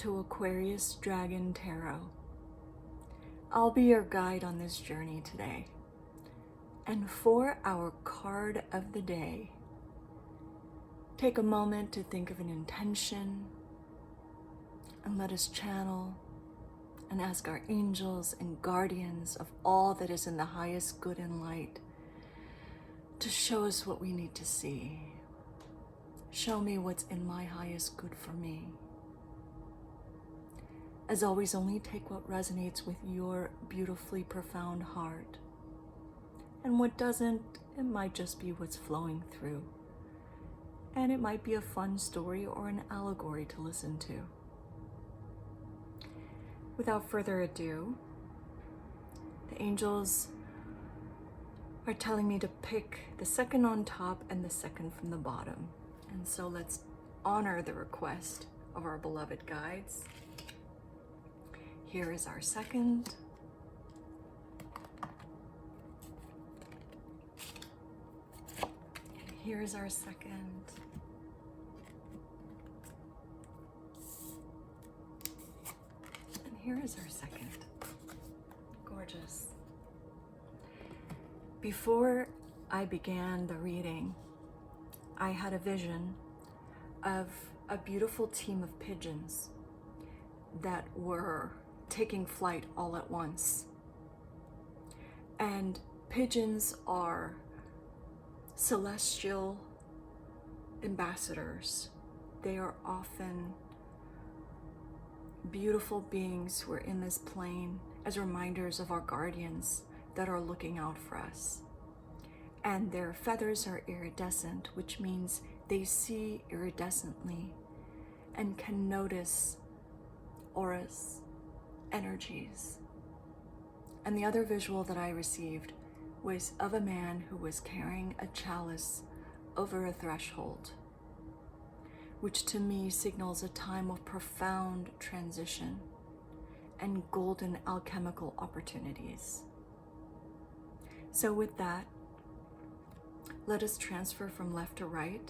to Aquarius Dragon Tarot. I'll be your guide on this journey today. And for our card of the day, take a moment to think of an intention and let us channel and ask our angels and guardians of all that is in the highest good and light to show us what we need to see. Show me what's in my highest good for me. As always, only take what resonates with your beautifully profound heart. And what doesn't, it might just be what's flowing through. And it might be a fun story or an allegory to listen to. Without further ado, the angels are telling me to pick the second on top and the second from the bottom. And so let's honor the request of our beloved guides. Here is our second. Here is our second. And here is our second. Gorgeous. Before I began the reading, I had a vision of a beautiful team of pigeons that were taking flight all at once. And pigeons are celestial ambassadors. They are often beautiful beings who are in this plane as reminders of our guardians that are looking out for us. And their feathers are iridescent, which means they see iridescently and can notice auras, energies. And the other visual that I received was of a man who was carrying a chalice over a threshold, which to me signals a time of profound transition and golden alchemical opportunities. So with that, let us transfer from left to right.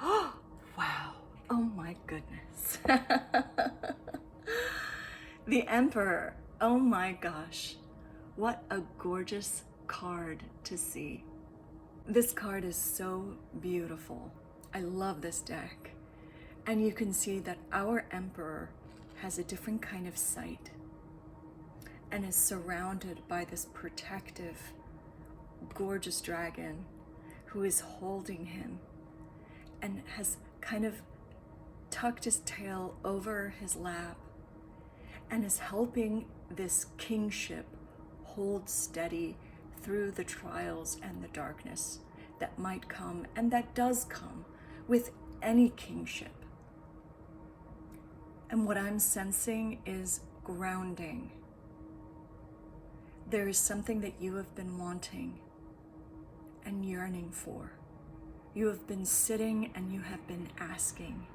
Oh, wow. Oh my goodness. The Emperor. Oh my gosh. What a gorgeous card to see. This card is so beautiful. I love this deck. And you can see that our Emperor has a different kind of sight and is surrounded by this protective, gorgeous dragon who is holding him and has kind of tucked his tail over his lap and is helping this kingship hold steady through the trials and the darkness that might come, and that does come with any kingship. And what I'm sensing is grounding. There is something that you have been wanting and yearning for. You have been sitting and you have been asking.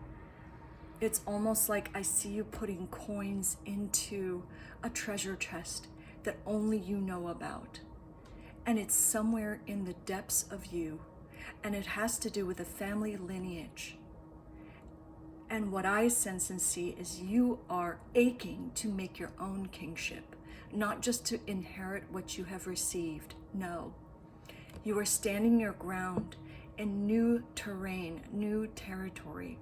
It's almost like I see you putting coins into a treasure chest that only you know about. And it's somewhere in the depths of you. And it has to do with a family lineage. And what I sense and see is you are aching to make your own kingship, not just to inherit what you have received. No, you are standing your ground in new terrain, new territory,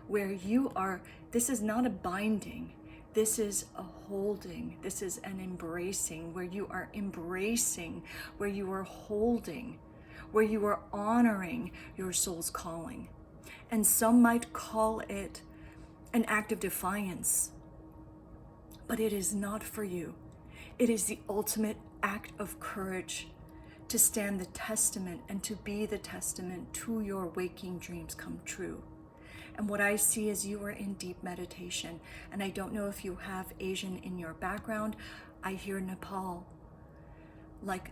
where you are, this is not a binding, this is a holding, this is an embracing, where you are embracing, where you are holding, where you are honoring your soul's calling. And some might call it an act of defiance, but it is not for you. It is the ultimate act of courage to stand the testament and to be the testament to your waking dreams come true. And what I see is you are in deep meditation. And I don't know if you have Asian in your background. I hear Nepal. Like,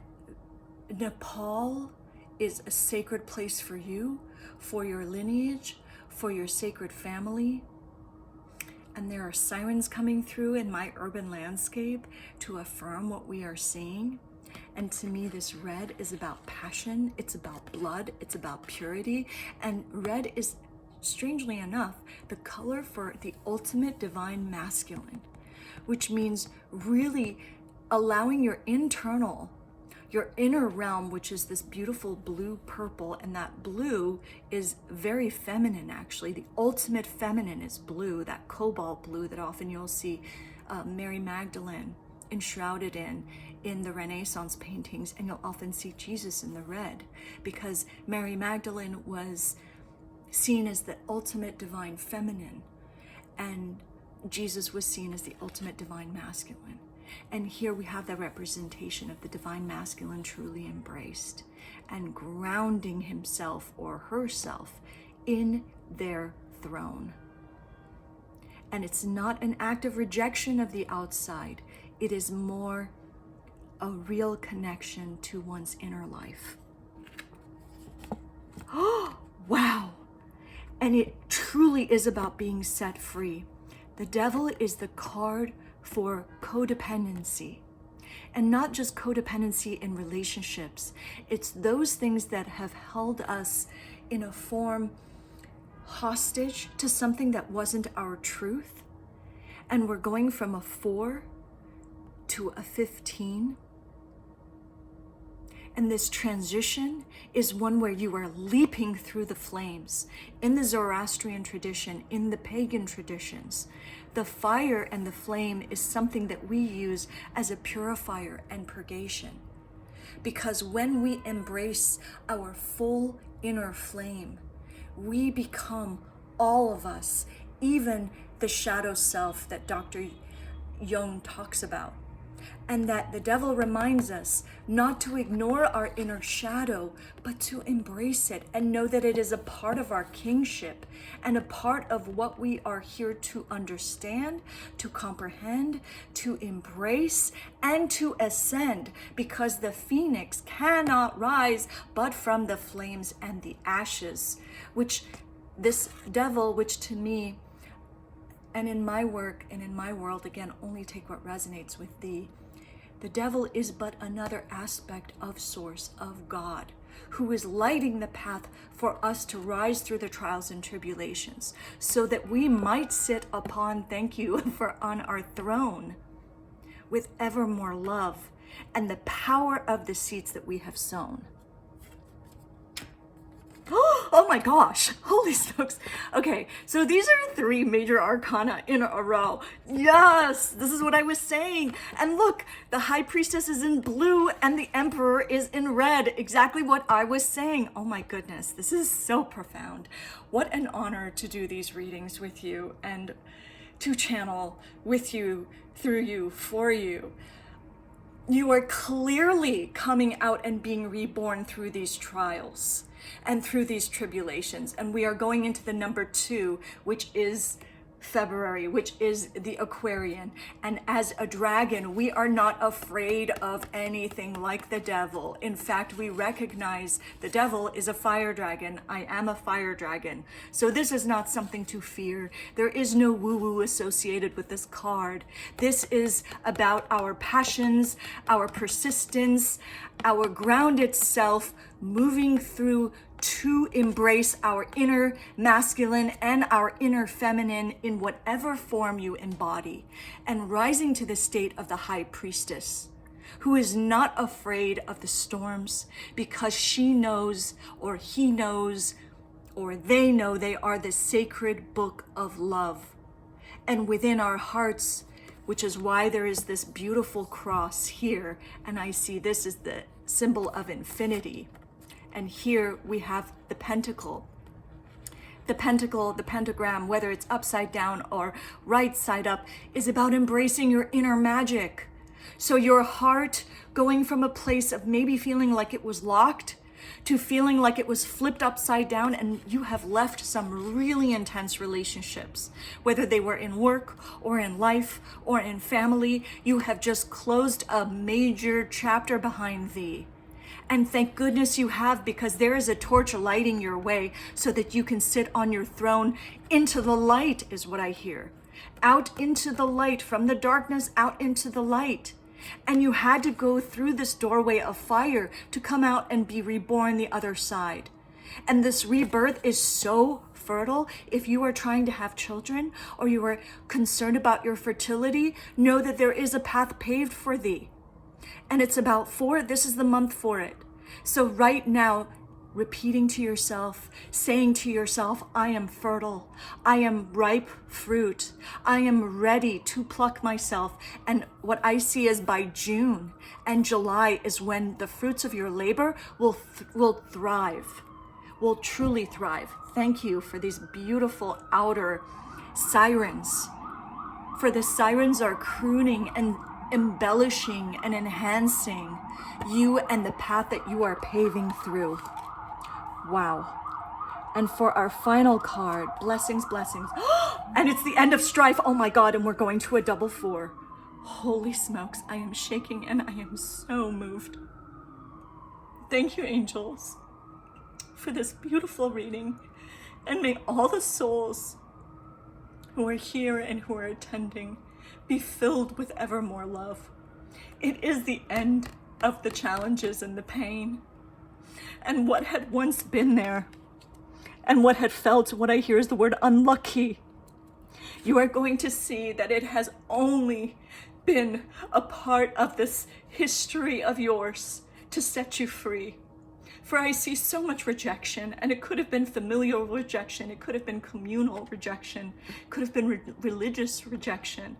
Nepal is a sacred place for you, for your lineage, for your sacred family. And there are sirens coming through in my urban landscape to affirm what we are seeing. And to me, this red is about passion, it's about blood, it's about purity. And red is strangely enough, the color for the ultimate divine masculine, which means really allowing your inner realm, which is this beautiful blue purple, and that blue is very feminine actually. The ultimate feminine is blue, that cobalt blue that often you'll see Mary Magdalene enshrouded in the Renaissance paintings, and you'll often see Jesus in the red, because Mary Magdalene was seen as the ultimate divine feminine, and Jesus was seen as the ultimate divine masculine. And here we have the representation of the divine masculine truly embraced and grounding himself or herself in their throne. And it's not an act of rejection of the outside. It is more a real connection to one's inner life. Oh, wow. And it truly is about being set free. The devil is the card for codependency. And not just codependency in relationships. It's those things that have held us in a form hostage to something that wasn't our truth. And we're going from a 4 to a 15. And this transition is one where you are leaping through the flames. In the Zoroastrian tradition, in the pagan traditions, the fire and the flame is something that we use as a purifier and purgation. Because when we embrace our full inner flame, we become all of us, even the shadow self that Dr. Jung talks about. And that the devil reminds us not to ignore our inner shadow, but to embrace it and know that it is a part of our kingship and a part of what we are here to understand, to comprehend, to embrace, and to ascend, because the phoenix cannot rise but from the flames and the ashes, which this devil, which to me, and in my work and in my world, again, only take what resonates with thee. The devil is but another aspect of Source, of God, who is lighting the path for us to rise through the trials and tribulations, so that we might sit upon, thank you, on our throne with ever more love and the power of the seeds that we have sown. Oh my gosh, holy smokes. Okay, so these are 3 major arcana in a row. Yes, this is what I was saying. And look, the High Priestess is in blue and the Emperor is in red. Exactly what I was saying. Oh my goodness, this is so profound. What an honor to do these readings with you and to channel with you, through you, for you. You are clearly coming out and being reborn through these trials and through these tribulations. And we are going into the number 2, which is February, which is the Aquarian. And as a dragon, we are not afraid of anything like the devil. In fact, we recognize the devil is a fire dragon. I am a fire dragon. So this is not something to fear. There is no woo-woo associated with this card. This is about our passions, our persistence, our grounded self moving through to embrace our inner masculine and our inner feminine in whatever form you embody, and rising to the state of the High Priestess, who is not afraid of the storms because she knows, or he knows, or they know they are the sacred book of love. And within our hearts, which is why there is this beautiful cross here, and I see this is the symbol of infinity. And here we have the pentacle. The pentacle, the pentagram, whether it's upside down or right side up, is about embracing your inner magic. So your heart going from a place of maybe feeling like it was locked to feeling like it was flipped upside down, and you have left some really intense relationships, whether they were in work or in life or in family. You have just closed a major chapter behind thee. And thank goodness you have, because there is a torch lighting your way so that you can sit on your throne into the light, is what I hear. Out into the light, from the darkness out into the light. And you had to go through this doorway of fire to come out and be reborn the other side. And this rebirth is so fertile. If you are trying to have children or you are concerned about your fertility, know that there is a path paved for thee. And it's about this is the month for it. So right now, repeating to yourself, saying to yourself, I am fertile, I am ripe fruit, I am ready to pluck myself. And what I see is by June and July is when the fruits of your labor will thrive, will truly thrive. Thank you for these beautiful outer sirens. For the sirens are crooning and embellishing and enhancing you and the path that you are paving through. Wow. And for our final card, blessings, blessings. And it's the end of strife. Oh my God, and we're going to a double 4. Holy smokes, I am shaking and I am so moved. Thank you, angels, for this beautiful reading. And may all the souls who are here and who are attending be filled with ever more love. It is the end of the challenges and the pain. And what had once been there, and what had felt, what I hear is the word unlucky. You are going to see that it has only been a part of this history of yours to set you free. For I see so much rejection, and it could have been familial rejection, it could have been communal rejection, it could have been religious rejection.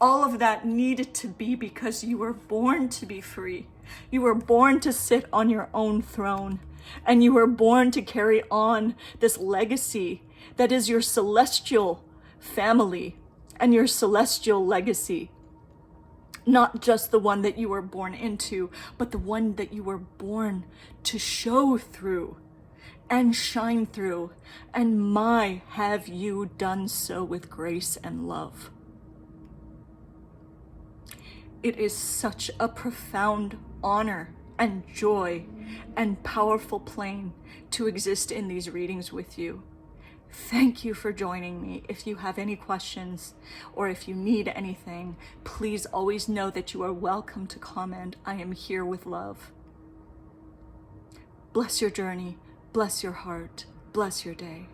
All of that needed to be because you were born to be free. You were born to sit on your own throne, and you were born to carry on this legacy that is your celestial family and your celestial legacy. Not just the one that you were born into, but the one that you were born to show through and shine through. And my, have you done so with grace and love. It is such a profound honor and joy and powerful plane to exist in these readings with you. Thank you for joining me. If you have any questions or if you need anything, please always know that you are welcome to comment. I am here with love. Bless your journey, bless your heart, bless your day.